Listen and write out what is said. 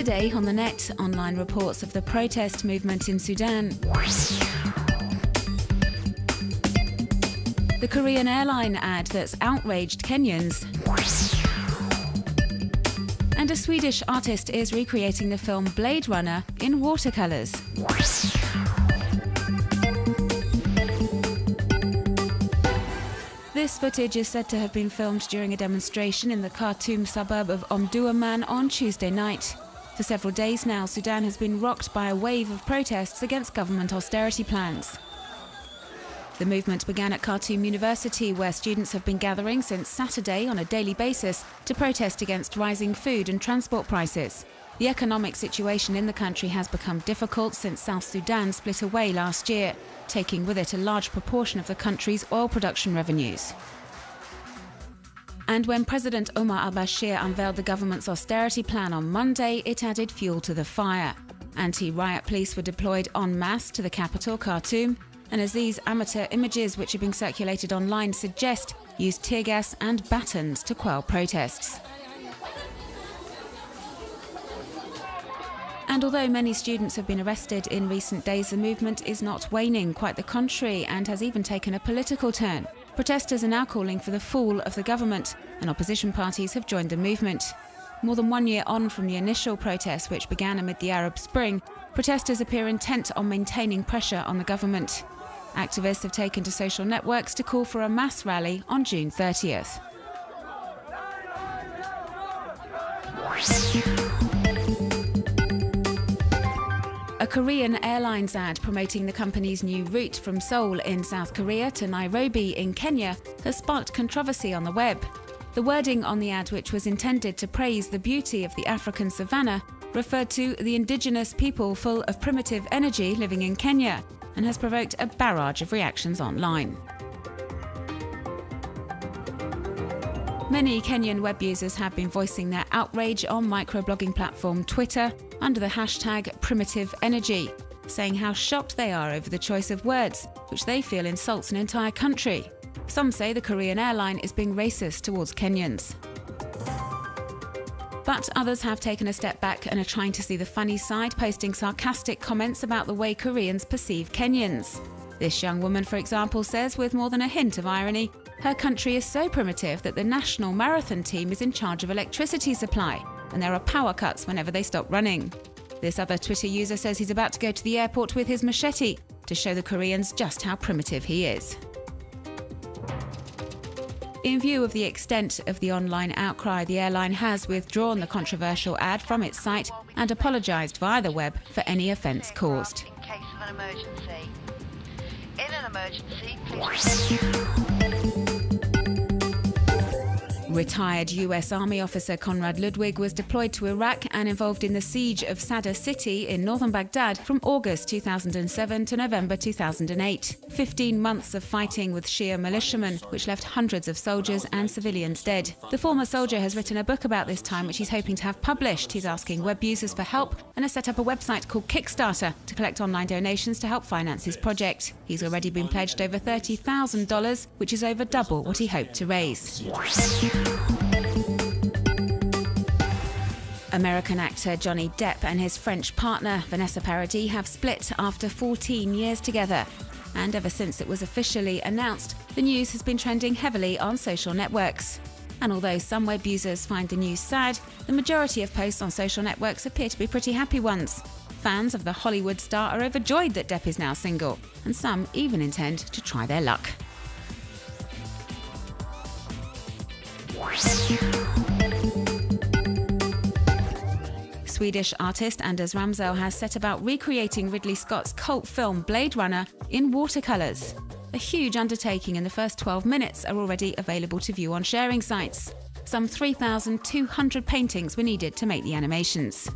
Today on the net, online reports of the protest movement in Sudan. The Korean airline ad that's outraged Kenyans. And a Swedish artist is recreating the film Blade Runner in watercolours. This footage is said to have been filmed during a demonstration in the Khartoum suburb of Omdurman on Tuesday night. For several days now, Sudan has been rocked by a wave of protests against government austerity plans. The movement began at Khartoum University, where students have been gathering since Saturday on a daily basis to protest against rising food and transport prices. The economic situation in the country has become difficult since South Sudan split away last year, taking with it a large proportion of the country's oil production revenues. And when President Omar al-Bashir unveiled the government's austerity plan on Monday, it added fuel to the fire. Anti-riot police were deployed en masse to the capital, Khartoum, and as these amateur images which are being circulated online suggest, used tear gas and batons to quell protests. And although many students have been arrested in recent days, the movement is not waning, quite the contrary, and has even taken a political turn. Protesters are now calling for the fall of the government, and opposition parties have joined the movement. More than 1 year on from the initial protests, which began amid the Arab Spring, protesters appear intent on maintaining pressure on the government. Activists have taken to social networks to call for a mass rally on June 30th. A Korean Airlines ad promoting the company's new route from Seoul in South Korea to Nairobi in Kenya has sparked controversy on the web. The wording on the ad, which was intended to praise the beauty of the African savannah, referred to the indigenous people full of primitive energy living in Kenya, and has provoked a barrage of reactions online. Many Kenyan web users have been voicing their outrage on microblogging platform Twitter under the hashtag #PrimitiveEnergy, saying how shocked they are over the choice of words, which they feel insults an entire country. Some say the Korean airline is being racist towards Kenyans. But others have taken a step back and are trying to see the funny side, posting sarcastic comments about the way Koreans perceive Kenyans. This young woman, for example, says with more than a hint of irony, her country is so primitive that the national marathon team is in charge of electricity supply, and there are power cuts whenever they stop running. This other Twitter user says he's about to go to the airport with his machete to show the Koreans just how primitive he is. In view of the extent of the online outcry, the airline has withdrawn the controversial ad from its site and apologised via the web for any offence caused. In case of an emergency. In an emergency, please. Retired US Army officer Conrad Ludwig was deployed to Iraq and involved in the siege of Sadr city in northern Baghdad from August 2007 to November 2008. 15 months of fighting with Shia militiamen, which left hundreds of soldiers and civilians dead. The former soldier has written a book about this time, which he's hoping to have published. He's asking web users for help and has set up a website called Kickstarter to collect online donations to help finance his project. He's already been pledged over $30,000, which is over double what he hoped to raise. American actor Johnny Depp and his French partner Vanessa Paradis have split after 14 years together. And ever since it was officially announced, the news has been trending heavily on social networks. And although some web users find the news sad, the majority of posts on social networks appear to be pretty happy ones. Fans of the Hollywood star are overjoyed that Depp is now single, and some even intend to try their luck. Swedish artist Anders Ramsell has set about recreating Ridley Scott's cult film Blade Runner in watercolours. A huge undertaking, and the first 12 minutes are already available to view on sharing sites. Some 3,200 paintings were needed to make the animations.